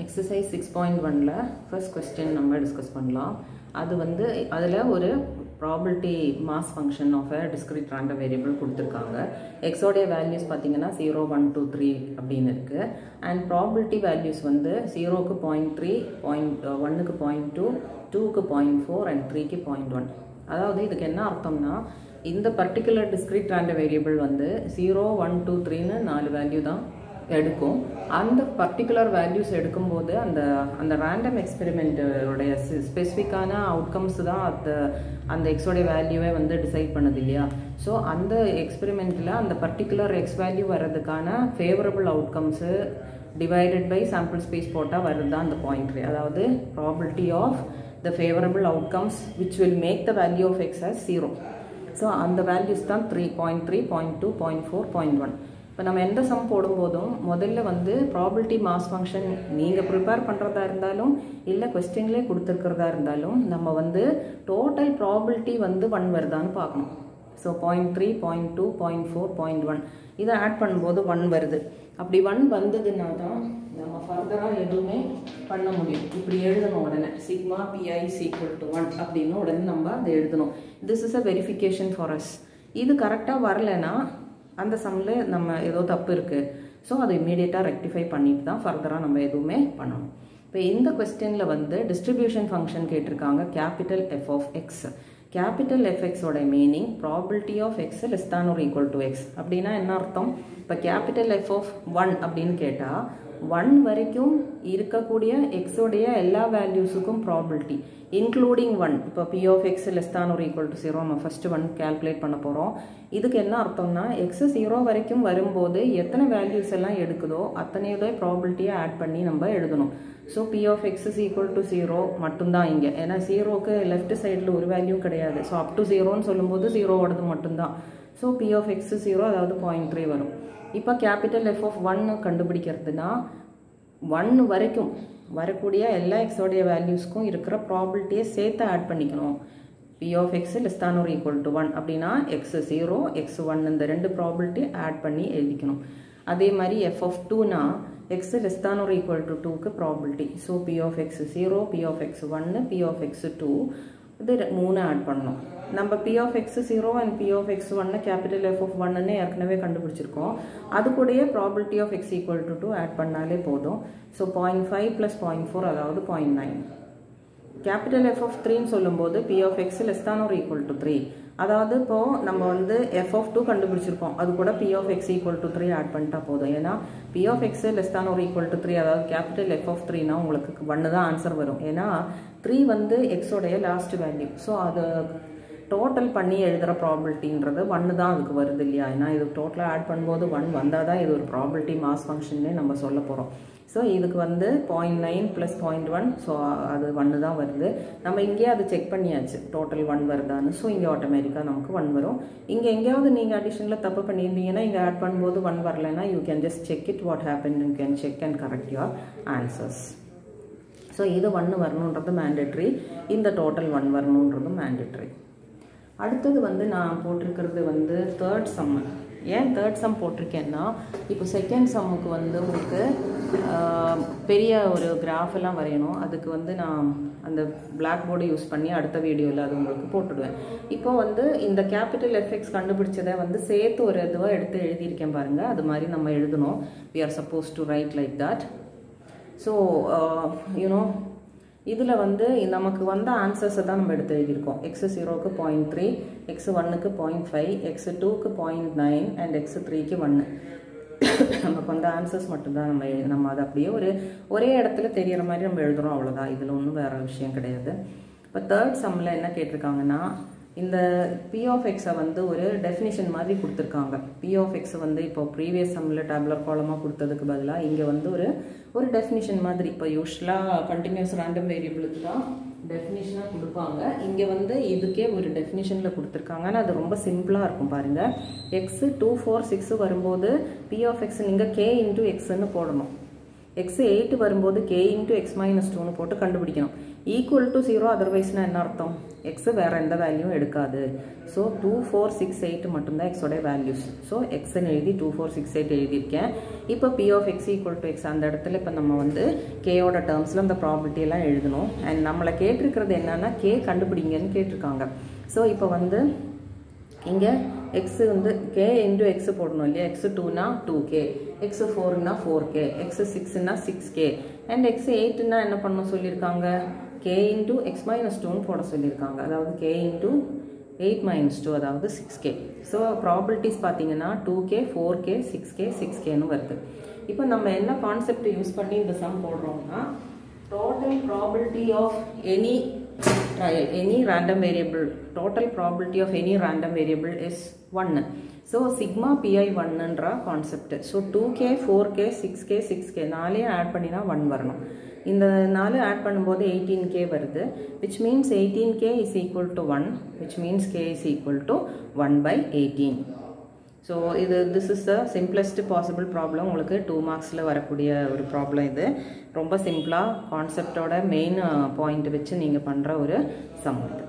Exercise 6.1 first question நம்ம discuss பண்ணலாம். அது வந்து அதில் ஒரு probability mass function of a discrete random variable கொடுத்திருக்காங்க. x உடைய values பார்த்தீங்கன்னா 0, 1, 2, 3 அப்படின்னு இருக்கு. And probability values வந்து 0க்கு 0.3, 1க்கு 0.2, 2க்கு 0.4 and 3க்கு 0.1. அதாவது இதுக்கு என்ன அர்த்தம்னா இந்த particular discrete random variable வந்து 0, 1, 2, 3ன்னு 4 வேல்யூ தான் எடுக்கும். அந்த பர்டிகுலர் வேல்யூஸ் எடுக்கும்போது அந்த ரேண்டம் எக்ஸ்பெரிமெண்ட்டோடைய ஸ்பெசிஃபிக்கான அவுட்கம்ஸ் தான் அந்த எக்ஸோடைய வேல்யூவை வந்து டிசைட் பண்ணுது இல்லையா. ஸோ அந்த எக்ஸ்பெரிமெண்ட்டில் அந்த பர்டிகுலர் எக்ஸ் வேல்யூ வர்றதுக்கான favourable outcomes divided by sample space போட்டால் வருது தான் அந்த பாயிண்ட். அதாவது probability of the favourable outcomes which will make the value of X as 0. So அந்த வேல்யூஸ் தான் 3.3, 0.2, 0.4, 0.1. இப்போ நம்ம எந்த சம் போடும்போதும் முதல்ல வந்து ப்ராபபிலிட்டி மாஸ் ஃபங்க்ஷன் நீங்கள் ப்ரிப்பேர் பண்ணுறதா இருந்தாலும் இல்லை கொஸ்டின்லேயே கொடுத்துருக்கிறதா இருந்தாலும் நம்ம வந்து டோட்டல் ப்ராபபிலிட்டி வந்து 1 வருதான்னு பார்க்கணும். ஸோ 0.3, 0.2, 0.4, 0.1 இதை ஆட் பண்ணும்போது 1 வருது. அப்படி 1 வந்ததுன்னா தான் நம்ம ஃபர்தராக எதுவுமே பண்ண முடியும். இப்படி எழுதணும் உடனே சிக்மா பிஐ ஈக்குவல் டு 1 அப்படின்னு உடனே நம்ம அதை எழுதணும். This is a verification for us. இது கரெக்டாக வரலைன்னா அந்த சம்மில் நம்ம ஏதோ தப்பு இருக்குது. ஸோ அதை இம்மீடியட்டாக ரெக்டிஃபை பண்ணிட்டு தான் ஃபர்தராக நம்ம எதுவுமே பண்ணணும். இப்போ இந்த கொஸ்டினில் வந்து டிஸ்ட்ரிபியூஷன் ஃபங்க்ஷன் கேட்டிருக்காங்க capital F of X. Capital எஃப்எக்ஸோட meaning probability of X less than or equal to X. அப்படின்னா என்ன அர்த்தம்? இப்போ கேபிட்டல் எஃப் ஆஃப் 1 அப்படின்னு கேட்டால் 1 வரைக்கும் இருக்கக்கூடிய எக்ஸோடைய எல்லா வேல்யூஸுக்கும் ப்ராபபிலிட்டி இன்க்ளூடிங் 1. இப்போ P of X less than or equal to 0 நம்ம ஃபஸ்ட்டு 1 கேல்குலேட் பண்ண போகிறோம். இதுக்கு என்ன அர்த்தம்னா எக்ஸ் 0 வரைக்கும் வரும்போது எத்தனை வேல்யூஸ் எல்லாம் எடுக்குதோ அத்தனையோட ப்ராபபிலிட்டியை ஆட் பண்ணி நம்ம எழுதணும். So P of X is equal to 0 மட்டும்தான் இங்கே. ஏன்னா 0க்கு லெஃப்ட் சைடில் ஒரு வேல்யூ கிடையாது. ஸோ அப் டு 0ன்னு சொல்லும்போது 0வோடது மட்டும்தான். ஸோ பி ஆஃப் எக்ஸ் 0 அதாவது 0.3 வரும். இப்போ கேபிட்டல் எஃப் ஆஃப் 1 கண்டுபிடிக்கிறதுனா 1 வரைக்கும் வரக்கூடிய எல்லா எக்ஸோடைய வேல்யூஸ்க்கும் இருக்கிற ப்ராபபிலிட்டியை சேர்த்து ஆட் பண்ணிக்கணும். P of X less than or equal to 1 அப்படின்னா எக்ஸ் 0, எக்ஸ் 1 இந்த ரெண்டு ப்ராபபிலிட்டி ஆட் பண்ணி எழுதிக்கணும். அதே மாதிரி எஃப் ஆஃப் 2னா X less than or equal to 2க்கு probability. So P of X 0, P of X 1, P of X 2 இது 3 ஆட் பண்ணணும். நம்ம P of X 0 and P of X 1 capital F of 1ன்னு ஏற்கனவே கண்டுபிடிச்சிருக்கோம். அது கூடயே probability of X equal to 2 add பண்ணாலே போதும். ஸோ 0.5 + 0.4 அதாவது 0.9. கேபிட்டல் எஃப் ஆஃப் 3ன்னு சொல்லும்போது P of X less than or equal to 3. அதாவது இப்போது நம்ம வந்து எஃப் ஆஃப் 2 கண்டுபிடிச்சிருக்கோம். அது கூட P of X equal to 3 add பண்ணிட்டா போதும். ஏன்னா P of X less than or equal to 3 அதாவது கேபிட்டல் எஃப் ஆஃப் 3னா உங்களுக்கு 1 தான் ஆன்சர் வரும். ஏன்னா 3 வந்து எக்ஸோடைய லாஸ்ட் வேல்யூ. ஸோ அது டோட்டல் பண்ணி எழுதுகிற ப்ராபபிலிட்டின்றது 1 தான் அதுக்கு வருது இல்லையா. ஏன்னா இது டோட்டலாக ஆட் பண்ணும்போது 1 வந்தால் தான் இது ஒரு ப்ராபபிலிட்டி மாஸ் ஃபங்க்ஷன்னே நம்ம சொல்ல போகிறோம். ஸோ இதுக்கு வந்து 0.9 + 0.1 ஸோ அது 1 தான் வருது. நம்ம இங்கேயே அது செக் பண்ணியாச்சு டோட்டல் 1 வருதான்னு. ஸோ இங்கே ஆட்டோமேட்டிக்காக நமக்கு 1 வரும். இங்கே எங்கேயாவது நீங்கள் அடிஷனில் தப்பு பண்ணியிருந்தீங்கன்னா இங்கே ஆட் பண்ணும்போது 1 வரலைன்னா you can just check it what happen, you can check and correct your answers. So இது 1 வரணுன்றது மேண்டேட்ரி, இந்த டோட்டல் 1 வரணுன்றது மேண்டேட்ரி. அடுத்தது வந்து நான் போட்டிருக்கிறது வந்து தேர்ட் சம். ஏன் தேர்ட் சம் போட்டிருக்கேன்னா இப்போ செகண்ட் சம்முக்கு வந்து உங்களுக்கு பெரிய ஒரு கிராஃப் எல்லாம் வரையணும். அதுக்கு வந்து நான் அந்த பிளாக் போர்டு யூஸ் பண்ணி அடுத்த வீடியோவில் அது உங்களுக்கு போட்டுடுவேன். இப்போ வந்து இந்த கேபிட்டல் எஃப்எக்ஸ் கண்டுபிடிச்சதை வந்து சேர்த்து ஒரு இதுவாக எடுத்து எழுதியிருக்கேன் பாருங்கள். அது மாதிரி நம்ம எழுதணும். we are supposed to write like that. So you know இதில் வந்து நமக்கு வந்த ஆன்சர்ஸை தான் நம்ம எடுத்து எழுதியிருக்கோம். எக்ஸ் 0க்கு 0.3, எக்ஸ் 1க்கு 0.5, எக்ஸ் 2க்கு 0.9 அண்ட் எக்ஸ் 3க்கு 1. நமக்கு வந்த ஆன்சர்ஸ் மட்டும்தான் நம்ம அதை அப்படியே ஒரே இடத்துல தெரிகிற மாதிரி நம்ம எழுதுகிறோம், அவ்வளோதான். இதில் ஒன்றும் வேறு விஷயம் கிடையாது. இப்போ தேர்ட் சம்மில் என்ன கேட்டிருக்காங்கன்னா இந்த பி ஆஃப் எக்ஸை வந்து ஒரு டெஃபினிஷன் மாதிரி கொடுத்துருக்காங்க. பி ஆஃப் எக்ஸை வந்து இப்போ ப்ரீவியஸ் சம்மில் டேப்லர் காலமாக கொடுத்ததுக்கு பதிலாக இங்கே வந்து ஒரு டெஃபினிஷன் மாதிரி. இப்போ யூஸ்வலாக கண்டினியூஸ் ரேண்டம் வேரியபிளுக்கு தான் டெஃபினிஷனாக கொடுப்பாங்க. இங்கே வந்து இதுக்கே ஒரு டெஃபினிஷனில் கொடுத்துருக்காங்க. ஆனால் அது ரொம்ப சிம்பிளாக இருக்கும் பாருங்கள். எக்ஸு 2, 4, 6 வரும்போது பி ஆஃப் எக்ஸ் நீங்கள் கே இன்டூ எக்ஸ்ன்னு போடணும். x 8 வரும்போது k into x minus 2 போட்டு கண்டுபிடிக்கணும். equal to 0 otherwiseனா என்ன அர்த்தம்? x வேற எந்த வேல்யூவும் எடுக்காது. ஸோ 2 4 6 8 மட்டும்தான் x உடைய வேல்யூஸ். ஸோ எக்ஸ்ன்னு எழுதி 2 4 6 8 எழுதியிருக்கேன். இப்போ p of x equal to x அந்த இடத்துல இப்போ நம்ம வந்து கேயோட டேர்ம்ஸில் அந்த ப்ராபர்ட்டி எல்லாம் எழுதணும். அண்ட் நம்மளை கேட்டிருக்கிறது என்னன்னா k கண்டுபிடிங்கன்னு கேட்டிருக்காங்க. ஸோ இப்போ வந்து இங்கே x வந்து k into x போடணும் இல்லையா? x2னா 2k, x4னா 4k, x6னா 6k and x8னா என்ன பண்ணணும் சொல்லியிருக்காங்க? k into x minus 2ன்னு போட சொல்லியிருக்காங்க. அதாவது k into 8 minus 2 அதாவது 6k. ஸோ ப்ராபர்ட்டிஸ் பார்த்தீங்கன்னா 2k, 4k, 6k, 6kன்னு வருது. இப்போ நம்ம என்ன கான்செப்ட் யூஸ் பண்ணி இந்த some போடுறோம்னா total probability of any trial, any random variable, total probability of any random variable is 1. So sigma pi 1 என்ற concept. So 2k, 4k, 6k, 6k நாலையும் add பண்ணினா 1 வரணும். இந்த 4 ஆட் பண்ணும்போது 18k வருது, which means 18k is equal to 1, which means k is equal to 1 by 18. So this is the simplest possible problem. உங்களுக்கு 2 மார்க்ஸில் வரக்கூடிய ஒரு problem இது. ரொம்ப சிம்பிளாக கான்செப்டோட மெயின் பாயிண்ட் வச்சு நீங்கள் பண்ணுற ஒரு சம் இது.